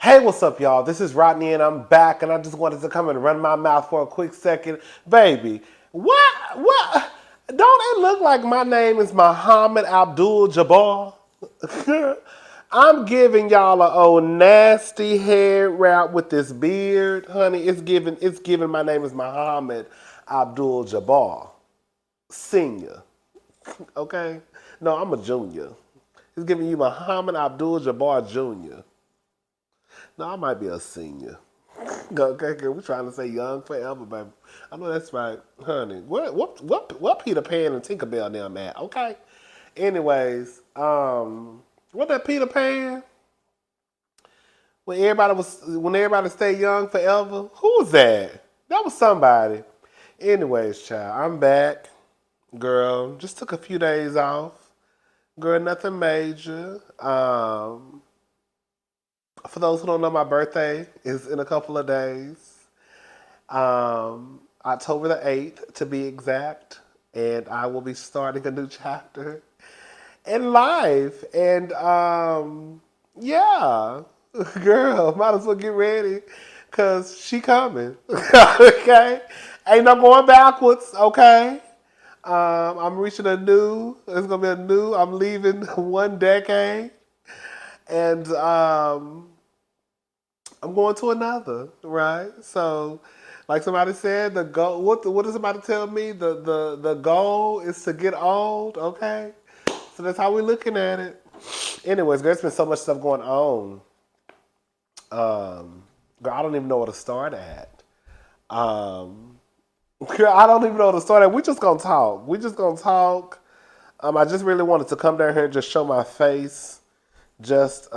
Hey, what's up, y'all? This is Rodney, and I'm back, and I just wanted to come and run my mouth for a quick second. Baby, what? Don't it look like my name is Muhammad Abdul Jabbar? I'm giving y'all a old nasty hair wrap with this beard, honey. It's giving my name is Muhammad Abdul Jabbar, senior. Okay? No, I'm a junior. It's giving you Muhammad Abdul Jabbar Jr. No, I might be a senior. Okay, girl, we're trying to say young forever, baby. I know that's right, honey. What Peter Pan and Tinkerbell now, man? Okay. Anyways, what that Peter Pan? When everybody stay young forever? Who was that? That was somebody. Anyways, child, I'm back. Girl, just took a few days off. Girl, nothing major. For those who don't know, my birthday is in a couple of days. October the 8th, to be exact. And I will be starting a new chapter in life. And yeah, girl, might as well get ready because she coming. Okay? Ain't no going backwards, okay? I'm reaching it's going to be I'm leaving one decade. And I'm going to another, right? So, like somebody said, the goal. What did somebody tell me? The goal is to get old. Okay, so that's how we're looking at it. Anyways, there's been so much stuff going on. Girl, I don't even know where to start at. Girl, I don't even know where to start at. We just gonna talk. We just gonna talk. I just really wanted to come down here and just show my face. Just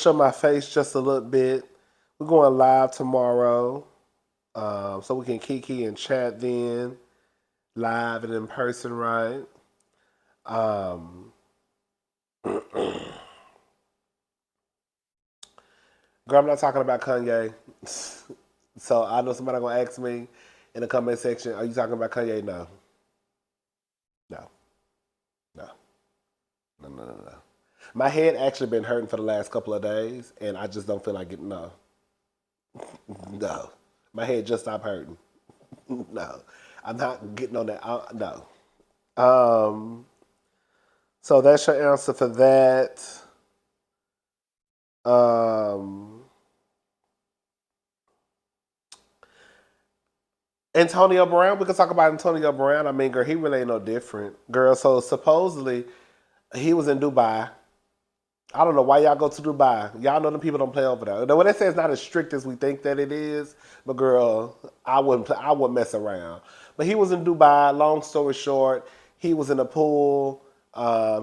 show my face just a little bit. We're going live tomorrow, so we can kiki and chat then, live and in person, right? Girl, I'm not talking about Kanye. So I know somebody gonna ask me in the comment section, "Are you talking about Kanye?" No, no, no, no. My head actually been hurting for the last couple of days, and I just don't feel like getting no. No, my head just stopped hurting. No, I'm not getting on that. No. Um, so that's your answer for that. Um, Antonio Brown. We can talk about Antonio Brown. I mean, girl, he really ain't no different, girl. So supposedly he was in Dubai. I don't know why y'all go to Dubai. Y'all know the people don't play over there. When they say it's not as strict as we think that it is, but girl, I wouldn't mess around. But he was in Dubai. Long story short, he was in a pool.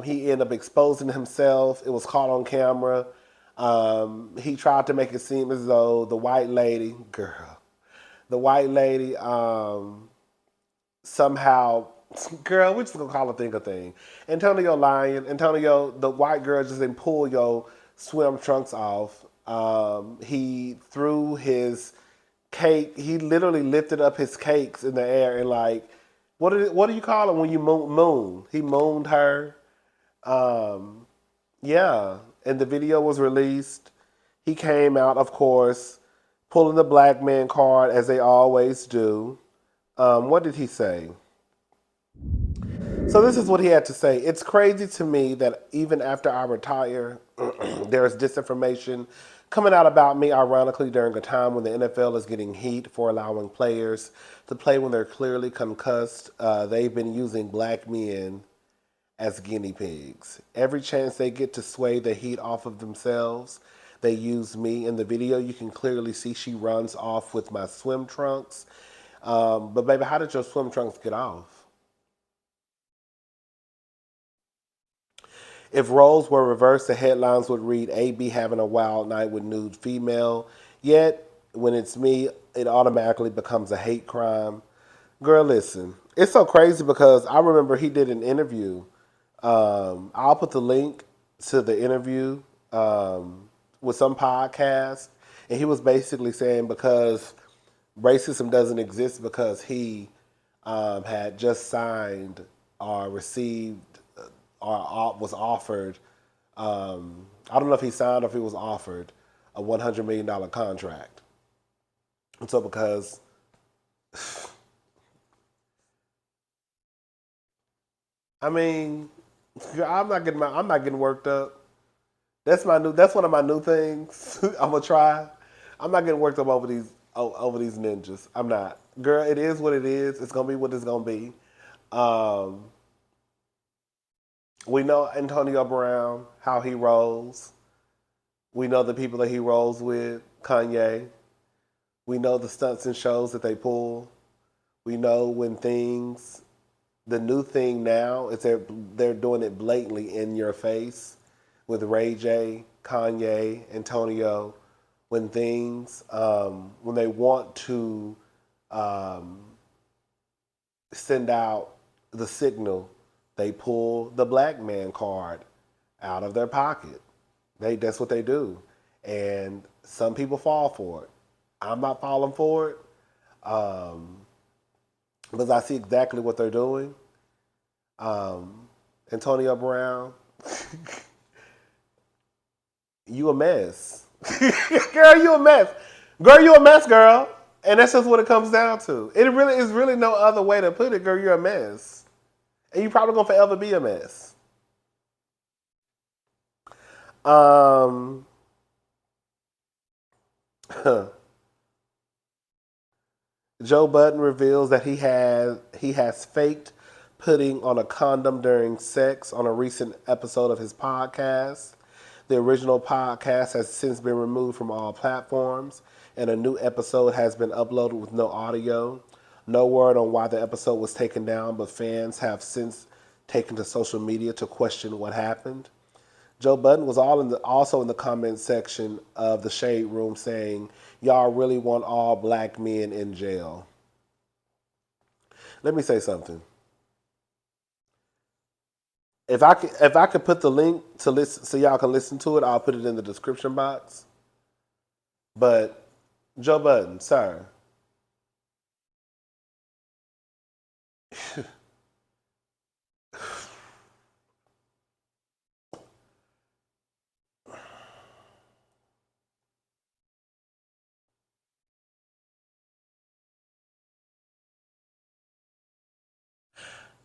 He ended up exposing himself. It was caught on camera. He tried to make it seem as though the white lady, girl, the white lady somehow, girl, we just gonna call a thing a thing. Antonio lying. Antonio, the white girl just didn't pull your swim trunks off. He threw his cake. He literally lifted up his cakes in the air and like, what do you call it when you moon? He mooned her. Yeah, and the video was released. He came out, of course, pulling the black man card as they always do. What did he say? So this is what he had to say. It's crazy to me that even after I retire, there is disinformation coming out about me, ironically, during a time when the NFL is getting heat for allowing players to play when they're clearly concussed. They've been using black men as guinea pigs. Every chance they get to sway the heat off of themselves, they use me. In the video, you can clearly see she runs off with my swim trunks. But baby, how did your swim trunks get off? If roles were reversed, the headlines would read AB having a wild night with nude female. Yet, when it's me, it automatically becomes a hate crime. Girl, listen. It's so crazy because I remember he did an interview. I'll put the link to the interview with some podcast. And he was basically saying because racism doesn't exist because he had just signed or received or was offered I don't know if he signed or if he was offered a $100 million contract. And so because I mean, I'm not getting worked up. That's one of my new things. I'm gonna try. I'm not getting worked up over these ninjas. I'm not. Girl, it is what it is. It's gonna be what it's gonna be. Um, we know Antonio Brown, how he rolls. We know the people that he rolls with, Kanye. We know the stunts and shows that they pull. We know when things, the new thing now is they're doing it blatantly in your face with Ray J, Kanye, Antonio. When things, when they want to send out the signal, they pull the black man card out of their pocket. That's what they do. And some people fall for it. I'm not falling for it because I see exactly what they're doing. Antonio Brown, you a mess. Girl, you a mess. Girl, you a mess, girl. And that's just what it comes down to. It really is really no other way to put it, girl. You're a mess. And you're probably going to forever be a mess. Joe Budden reveals that he has faked putting on a condom during sex on a recent episode of his podcast. The original podcast has since been removed from all platforms, and a new episode has been uploaded with no audio. No word on why the episode was taken down, but fans have since taken to social media to question what happened. Joe Budden was also in the comment section of the Shade Room saying, "Y'all really want all black men in jail." Let me say something. If I could put the link to listen so y'all can listen to it, I'll put it in the description box. But Joe Budden, sir.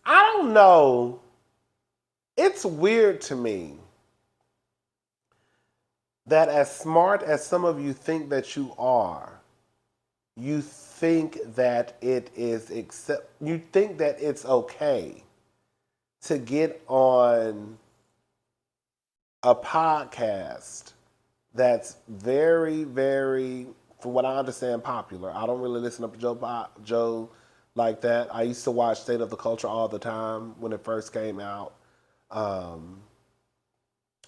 I don't know. It's weird to me that as smart as some of you think that you are, you think that you think that it's okay to get on a podcast that's very, very, from what I understand, popular. I don't really listen to Joe like that. I used to watch State of the Culture all the time when it first came out. I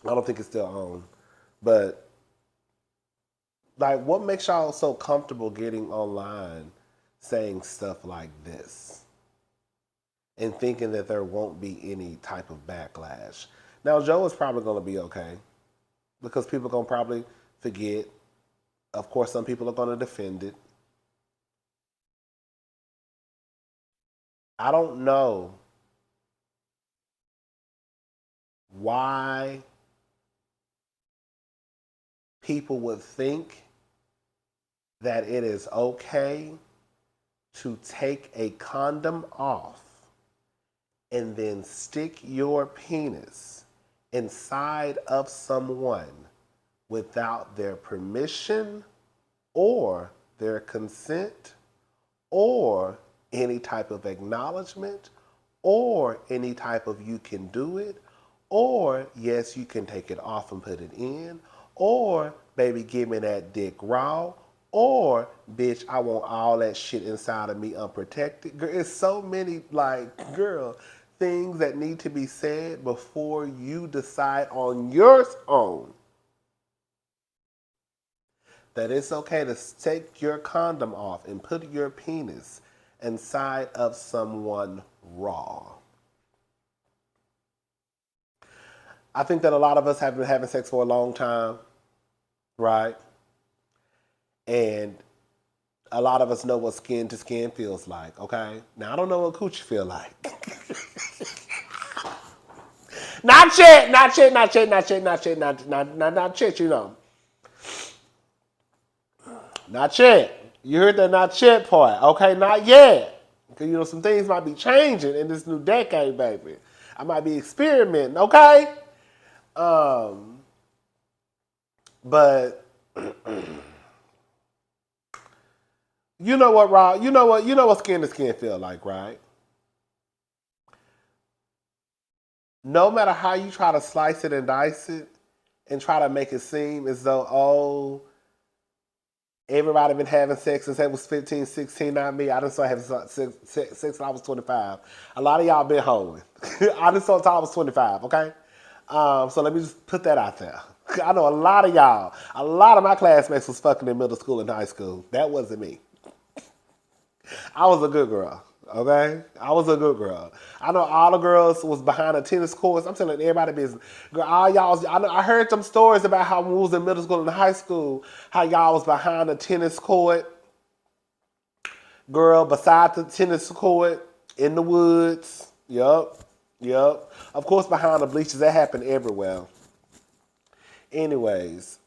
don't think it's still on. But, like, what makes y'all so comfortable getting online saying stuff like this and thinking that there won't be any type of backlash? Now, Joe is probably going to be okay because people are going to probably forget. Of course, some people are going to defend it. I don't know why people would think that it is okay to take a condom off and then stick your penis inside of someone without their permission or their consent or any type of acknowledgement or any type of you can do it or yes, you can take it off and put it in or baby, give me that dick raw or bitch, I want all that shit inside of me unprotected. Girl, it's so many things that need to be said before you decide on your own that it's okay to take your condom off and put your penis inside of someone raw. I think that a lot of us have been having sex for a long time, right? And a lot of us know what skin to skin feels like, okay? Now, I don't know what coochie feel like. Not yet, not yet, not yet, not yet, not yet, not yet, you know. Not yet. You heard that not yet part, okay? Not yet. Because, you know, some things might be changing in this new decade, baby. I might be experimenting, okay? But you know what, Rob? You know what skin to skin feel like, right? No matter how you try to slice it and dice it and try to make it seem as though, oh, everybody been having sex since they was 15, 16, not me. I done started having sex since I was 25. A lot of y'all been hoeing. I done started until I was 25, okay? So let me just put that out there. I know a lot of y'all, a lot of my classmates was fucking in middle school and high school. That wasn't me. I was a good girl, okay? I was a good girl. I know all the girls was behind the tennis courts. I'm telling everybody business. Girl, all y'all, I heard some stories about how when we was in middle school and high school, how y'all was behind the tennis court. Girl, beside the tennis court, in the woods. Yup. Of course, behind the bleachers, that happened everywhere. Anyways,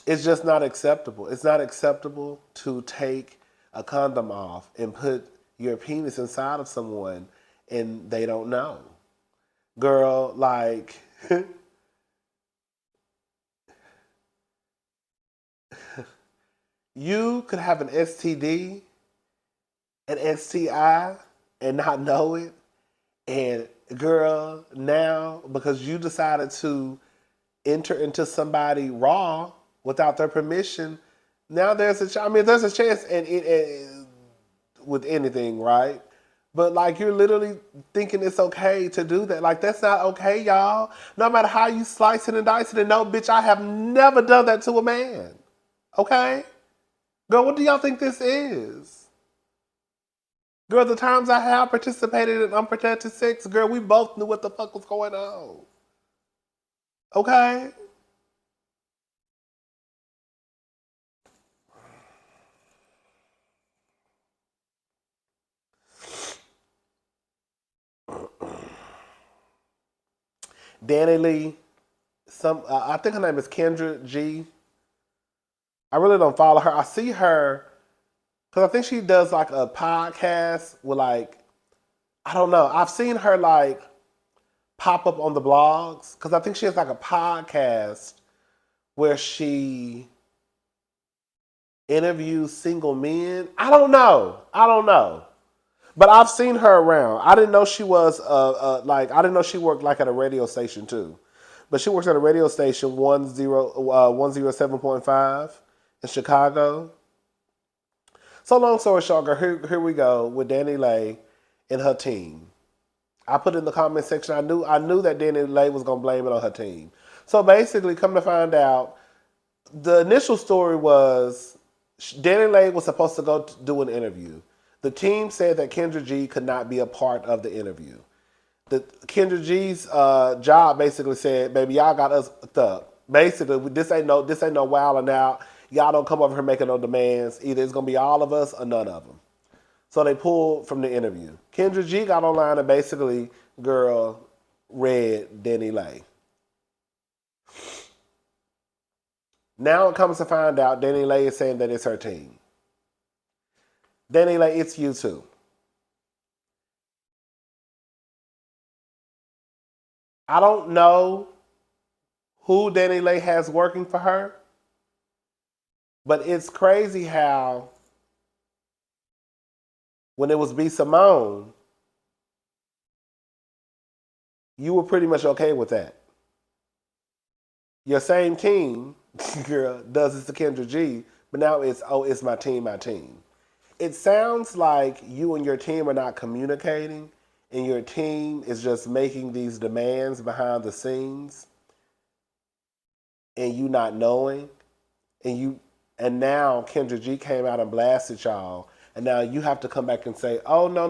it's just not acceptable. It's not acceptable to take a condom off and put your penis inside of someone and they don't know. Girl, like, you could have an STD, an STI, and not know it. And girl, now, because you decided to enter into somebody raw without their permission, now there's a there's a chance and with anything, right? But like you're literally thinking it's okay to do that. Like that's not okay, y'all. No matter how you slice it and dice it, and no, bitch, I have never done that to a man. Okay? Girl, what do y'all think this is? Girl, the times I have participated in unprotected sex, girl, we both knew what the fuck was going on. Okay? DaniLeigh, I think her name is Kendra G. I really don't follow her. I see her because I think she does like a podcast with like, I don't know. I've seen her like pop up on the blogs because I think she has like a podcast where she interviews single men. I don't know. But I've seen her around. I didn't know she was I didn't know she worked like at a radio station too. But she works at a radio station 107.5 in Chicago. So long story short, girl, here we go with DaniLeigh and her team. I put in the comment section, I knew that DaniLeigh was gonna blame it on her team. So basically, come to find out, the initial story was DaniLeigh was supposed to go do an interview. The team said that Kendra G could not be a part of the interview. Kendra G's job basically said, "Baby, y'all got us up. Basically, this ain't no wilding out. Y'all don't come over here making no demands. Either it's gonna be all of us or none of them." So they pulled from the interview. Kendra G got online and basically, girl, read DaniLeigh. Now it comes to find out DaniLeigh is saying that it's her team. DaniLeigh, it's you too. I don't know who DaniLeigh has working for her, but it's crazy how when it was B. Simone, you were pretty much okay with that. Your same team, girl, does this to Kendra G, but now it's my team. It sounds like you and your team are not communicating, and your team is just making these demands behind the scenes, and you not knowing, and now Kendra G came out and blasted y'all, and now you have to come back and say, "Oh no.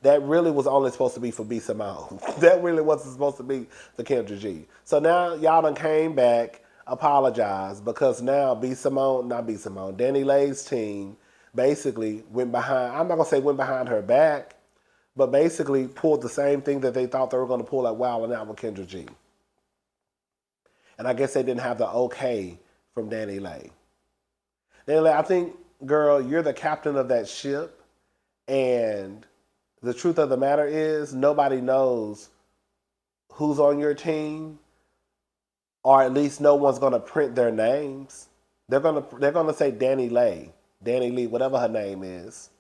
That really was only supposed to be for B. Simone. That really wasn't supposed to be for Kendra G." So now y'all done came back, apologized, because now DaniLeigh's team basically went behind, I'm not going to say went behind her back, but basically pulled the same thing that they thought they were going to pull at Wild 'N Out with Kendra G. And I guess they didn't have the okay from DaniLeigh. DaniLeigh, I think, girl, you're the captain of that ship. And the truth of the matter is nobody knows who's on your team, or at least no one's going to print their names. They're gonna say DaniLeigh, whatever her name is.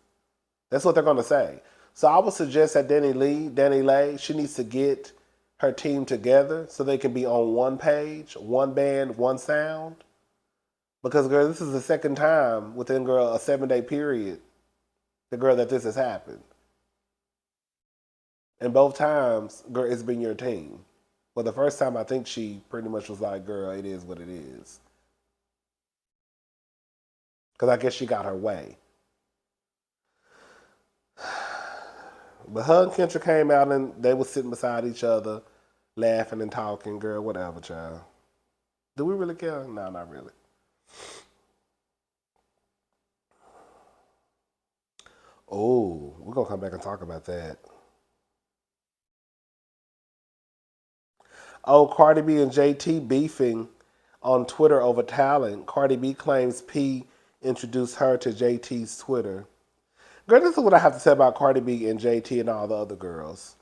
That's what they're gonna say. So I would suggest that DaniLeigh, she needs to get her team together so they can be on one page, one band, one sound. Because, girl, this is the second time within, girl, a 7-day period, that this has happened. And both times, girl, it's been your team. Well, the first time, I think she pretty much was like, girl, it is what it is. Because I guess she got her way. But her and Kendra came out and they were sitting beside each other, laughing and talking, girl, whatever, child. Do we really care? No, not really. Oh, we're going to come back and talk about that. Oh, Cardi B and JT beefing on Twitter over talent. Cardi B claims P introduced her to JT's Twitter. Girl, this is what I have to say about Cardi B and JT and all the other girls.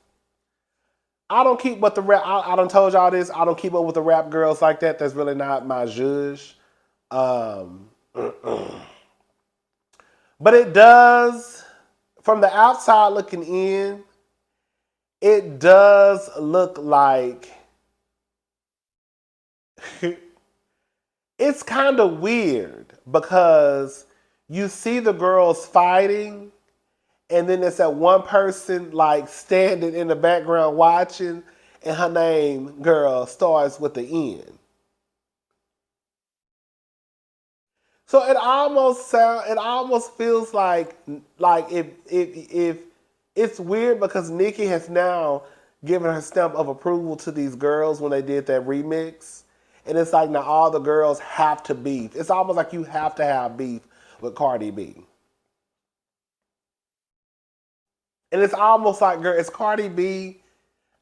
I don't keep what the rap. I done told y'all this. I don't keep up with the rap girls like that. That's really not my zhuzh. But it does, from the outside looking in, it does look like it's kind of weird because you see the girls fighting and then there's that one person like standing in the background watching and her name, girl, starts with the N. So it almost feels like if it's weird because Nicki has now given her stamp of approval to these girls when they did that remix. And it's like now all the girls have to beef. It's almost like you have to have beef with Cardi B. And it's almost like, girl, is Cardi B,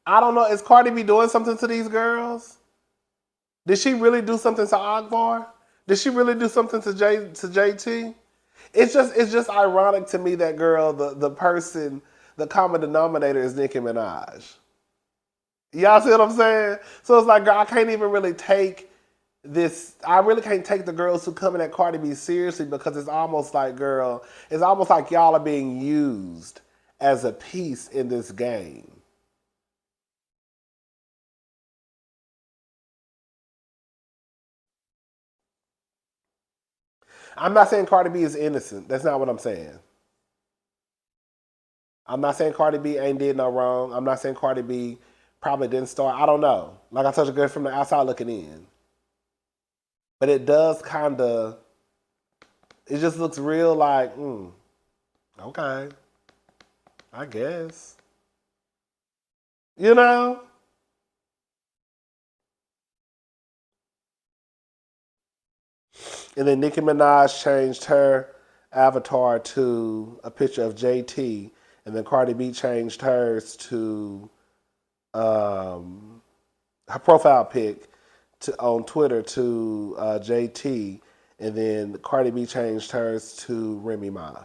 I don't know, is Cardi B doing something to these girls? Did she really do something to Akbar? Did she really do something to JT? It's just ironic to me that, girl, the person, the common denominator is Nicki Minaj. Y'all see what I'm saying? So it's like, girl, I can't even really take this. I really can't take the girls who come in at Cardi B seriously because it's almost like, girl, it's almost like y'all are being used as a piece in this game. I'm not saying Cardi B is innocent. That's not what I'm saying. I'm not saying Cardi B ain't did no wrong. I'm not saying Cardi B probably didn't start. I don't know. Like I told you, girl, from the outside looking in. But it does kind of, it just looks real like, okay, I guess. You know? And then Nicki Minaj changed her avatar to a picture of JT. And then Cardi B changed hers to her profile pic on Twitter to JT. And then Cardi B changed hers to Remy Ma.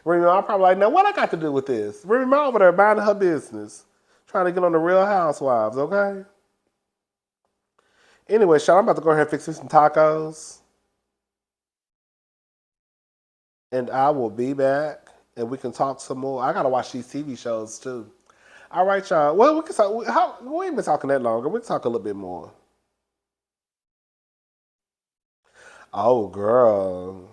Remy Ma probably like, now what I got to do with this? Remy Ma over there minding her business. Trying to get on the Real Housewives, okay? Anyway, Sean, I'm about to go ahead and fix me some tacos. And I will be back and we can talk some more. I got to watch these TV shows too. All right, y'all. Well, we can talk. We ain't been talking that longer. We can talk a little bit more. Oh, girl.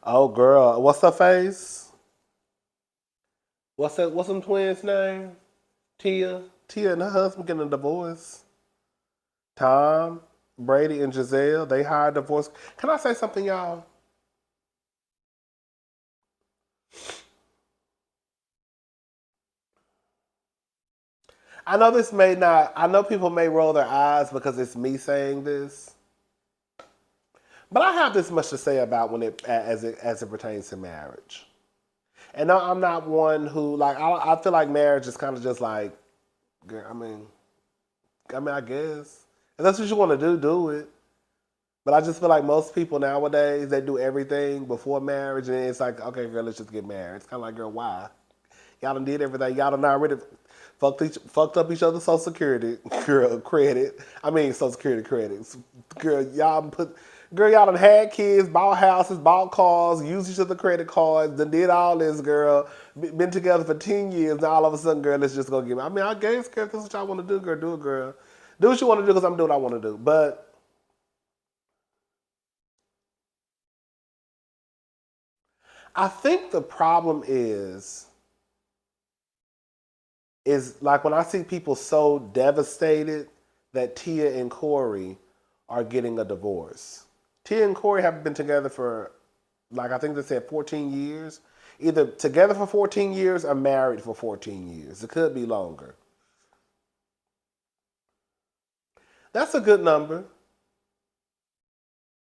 Oh, girl. What's her face? What's them twins' name? Tia and her husband getting a divorce. Tom, Brady, and Giselle, they hired divorce. Can I say something, y'all? I know this may not, I know people may roll their eyes because it's me saying this. But I have this much to say about as it pertains to marriage. And no, I'm not one who like. I feel like marriage is kind of just like. I guess if that's what you want to do, do it. But I just feel like most people nowadays they do everything before marriage, and it's like, okay, girl, let's just get married. It's kind of like, girl, why? Y'all done did everything. Y'all done already fucked up each other's social security credit. I mean, social security credits. Girl, y'all done had kids, bought houses, bought cars, used each other's credit cards, done did all this, girl. Been together for 10 years. Now all of a sudden, girl, let's just go get married. I mean, I guess, girl, if that's what y'all want to do, girl, do it, girl. Do what you want to do because I'm doing what I want to do. But I think the problem is like when I see people so devastated that Tia and Cory are getting a divorce. Tia and Cory have been together for, like I think they said 14 years. Either together for 14 years or married for 14 years. It could be longer. That's a good number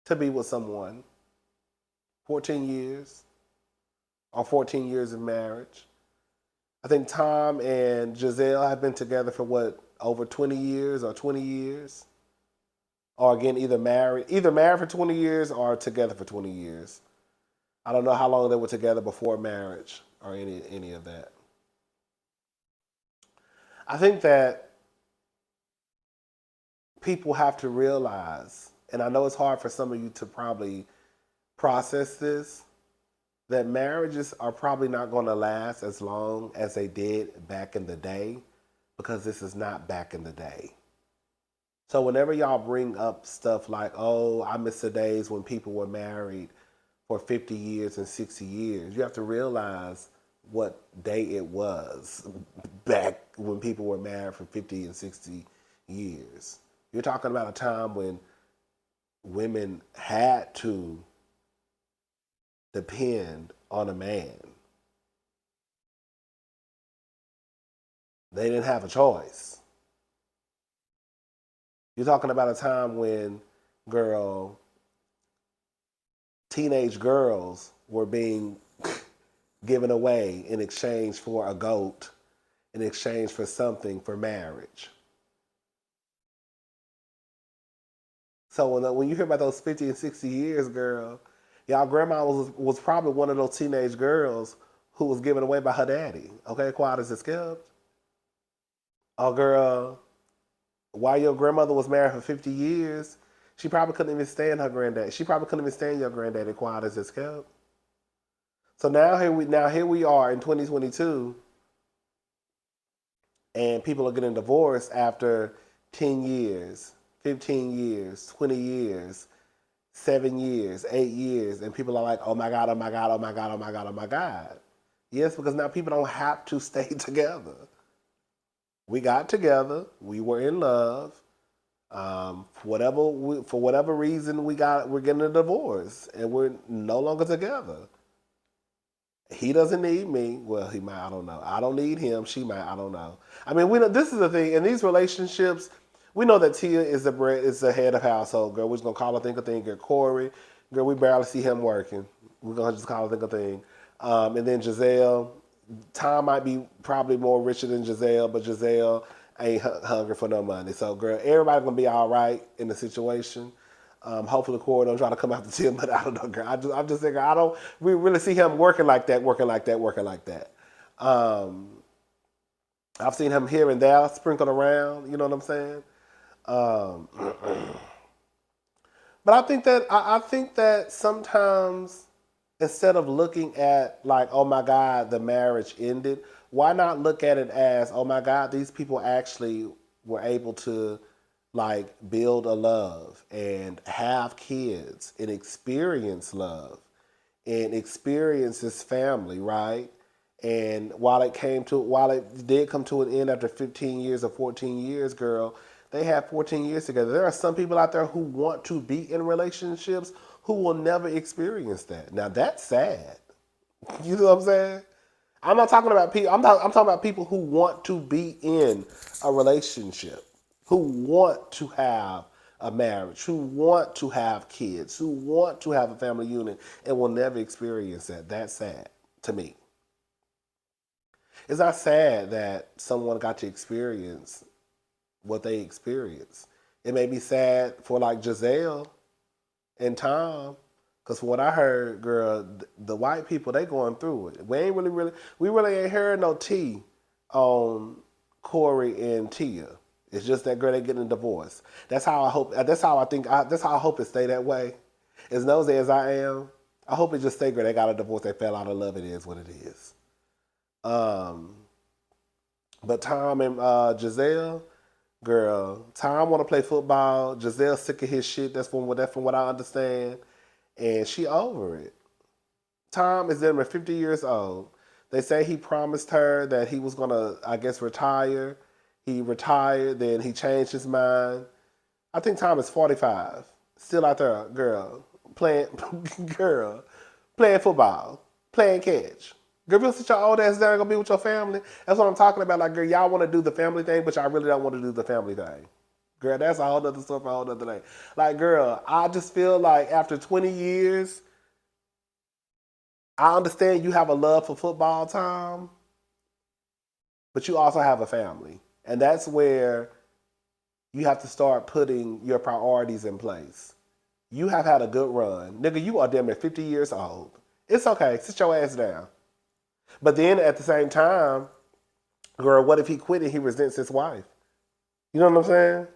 to be with someone. 14 years or 14 years of marriage. I think Tom and Giselle have been together for what, over 20 years or 20 years? Or again, either married for 20 years or together for 20 years. I don't know how long they were together before marriage or any of that. I think that people have to realize, and I know it's hard for some of you to probably process this, that marriages are probably not going to last as long as they did back in the day because this is not back in the day. So whenever y'all bring up stuff like, oh, I miss the days when people were married for 50 years and 60 years, you have to realize what day it was back when people were married for 50 and 60 years. You're talking about a time when women had to depend on a man. They didn't have a choice. You're talking about a time when, girl, teenage girls were being given away in exchange for a goat, in exchange for something for marriage. So when you hear about those 50 and 60 years, girl, y'all grandma was probably one of those teenage girls who was given away by her daddy. Okay, quiet as it's kept. Oh, girl, while your grandmother was married for 50 years, she probably couldn't even stand her granddad. She probably couldn't even stand your granddaddy, quiet as it's kept. So here we are in 2022, and people are getting divorced after 10 years, 15 years, 20 years, 7 years, 8 years, and people are like, oh my God, oh my God, oh my God, oh my God, oh my God. Yes, because now people don't have to stay together. We got together, we were in love. For whatever reason, we're getting a divorce, and we're no longer together. He doesn't need me. Well, he might. I don't know. I don't need him. She might. I don't know. I mean, we know this is the thing in these relationships. We know that Tia is the head of household. Girl, we're just gonna call her think a thing. Girl, Cory, girl, we barely see him working. We're gonna just call her think a thing. And then Giselle, Tom might be probably more richer than Giselle, but Giselle ain't hungry for no money. So, girl, everybody's gonna be all right in the situation. Hopefully, Cory don't try to come after Tim, but I don't know, girl. I'm just saying, I don't. We really see him working like that, working like that, working like that. I've seen him here and there, sprinkled around. You know what I'm saying? Um, but I think that sometimes instead of looking at like, oh my God, the marriage ended, why not look at it as, oh my God, these people actually were able to like build a love and have kids and experience love and experience this family, right? And while it did come to an end after 15 years or 14 years, girl, they had 14 years together. There are some people out there who want to be in relationships who will never experience that. Now that's sad. You know what I'm saying? I'm not talking about people. I'm talking about people who want to be in a relationship, who want to have a marriage, who want to have kids, who want to have a family unit, and will never experience that. That's sad to me. It's not sad that someone got to experience what they experienced. It may be sad for like Giselle and Tom, because from what I heard, girl, the white people, they going through it. We really ain't heard no tea on Cory and Tia. It's just that girl, they getting a divorce. That's how I hope. That's how I think. That's how I hope it stay that way. As nosy as I am, I hope it just stay girl. They got a divorce. They fell out of love. It is what it is. Um, but Tom and Giselle, girl, Tom want to play football. Giselle sick of his shit. That's from what I understand, and she over it. Tom is then 50 years old. They say he promised her that he was gonna, I guess, retire. He retired, then he changed his mind. I think Tom is 45, still out there, playing, girl, playing football, playing catch. Girl, you'll sit your old ass down and go be with your family. That's what I'm talking about. Like, girl, y'all want to do the family thing, but y'all really don't want to do the family thing. Girl, that's a whole other story for a whole other day. Like, girl, I just feel like after 20 years, I understand you have a love for football, Tom, but you also have a family. And that's where you have to start putting your priorities in place. You have had a good run. Nigga, you are damn near 50 years old. It's okay. Sit your ass down. But then at the same time, girl, what if he quit and he resents his wife? You know what I'm saying?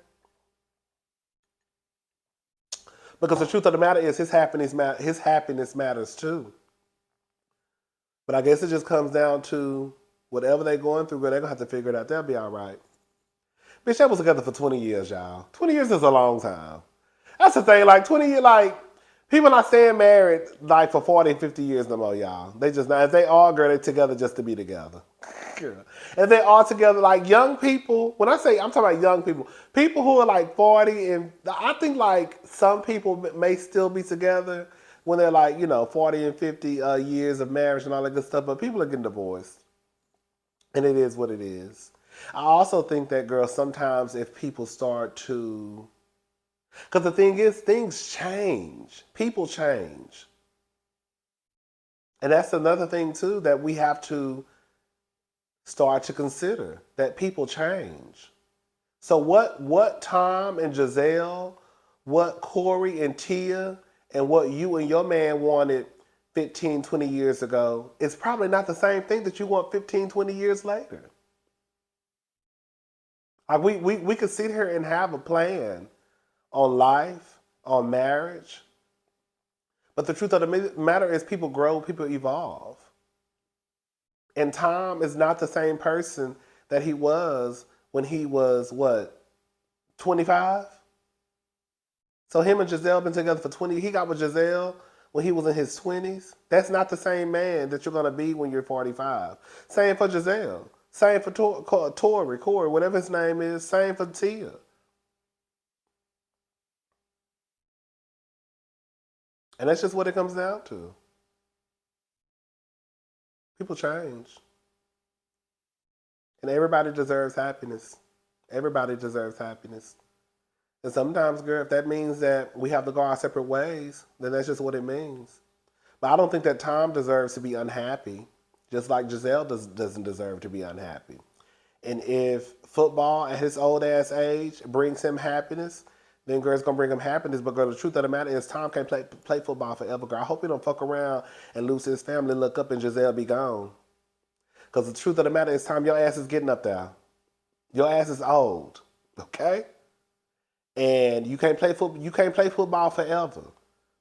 Because the truth of the matter is his happiness matters too. But I guess it just comes down to whatever they're going through, girl, they're going to have to figure it out. They'll be all right. Bitch, they was together for 20 years, y'all. 20 years is a long time. That's the thing, like 20 years, like, people not staying married like for 40 and 50 years no more, y'all. They just not. If they all, girl, they together just to be together. Girl. If they all together, like young people, when I say, I'm talking about young people who are like 40, and I think like some people may still be together when they're like, 40 and 50 years of marriage and all that good stuff, but people are getting divorced. And it is what it is. I also think that, girl, sometimes if people start to, because the thing is, things change. People change. And that's another thing, too, that we have to start to consider, that people change. So what Tom and Giselle, what Cory and Tia, and what you and your man wanted 15, 20 years ago, it's probably not the same thing that you want 15, 20 years later. Like we could sit here and have a plan on life, on marriage. But the truth of the matter is people grow, people evolve. And Tom is not the same person that he was when he was, 25? So him and Giselle been together for 20. He got with Giselle when he was in his 20s. That's not the same man that you're going to be when you're 45. Same for Giselle. Same for Cory, whatever his name is. Same for Tia. And that's just what it comes down to. People change. And everybody deserves happiness. Everybody deserves happiness. And sometimes, girl, if that means that we have to go our separate ways, then that's just what it means. But I don't think that Tom deserves to be unhappy, just like Giselle doesn't deserve to be unhappy. And if football at his old ass age brings him happiness, then girl, it's gonna bring him happiness. But girl, the truth of the matter is Tom can't play football forever, girl. I hope he don't fuck around and lose his family, look up and Giselle be gone. Because the truth of the matter is, Tom, your ass is getting up there. Your ass is old, okay? And you can't play football forever.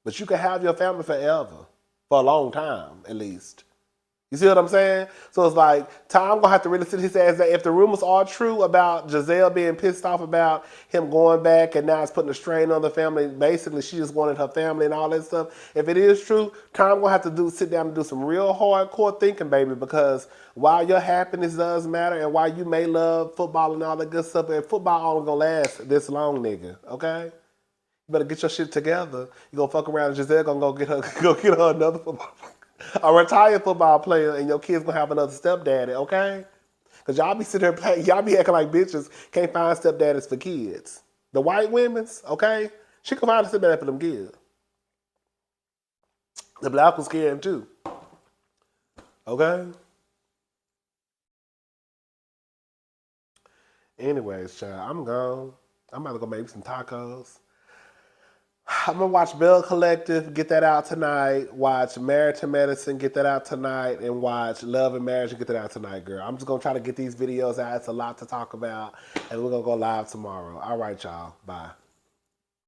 But you can have your family forever. For a long time, at least. You see what I'm saying? So it's like, Tom gonna have to really sit his ass down. If the rumors are true about Giselle being pissed off about him going back and now it's putting a strain on the family, basically she just wanted her family and all that stuff. If it is true, Tom gonna have to sit down and do some real hardcore thinking, baby, because while your happiness does matter and while you may love football and all that good stuff, and football only gonna last this long, nigga, okay? You better get your shit together. You gonna fuck around and Giselle gonna go get her another football a retired football player, and your kids gonna have another stepdaddy, okay? Because y'all be sitting there playing, y'all be acting like bitches can't find stepdaddies for kids. The white women's, okay? She can find a stepdaddy for them kids. The black ones can too. Okay? Anyways, child, I'm gone. I'm about to go make some tacos. I'm gonna watch Bell Collective, get that out tonight. Watch Married to Medicine, get that out tonight, and watch Love and Marriage and get that out tonight, girl. I'm just gonna try to get these videos out. It's a lot to talk about, and we're gonna go live tomorrow. All right, y'all. Bye.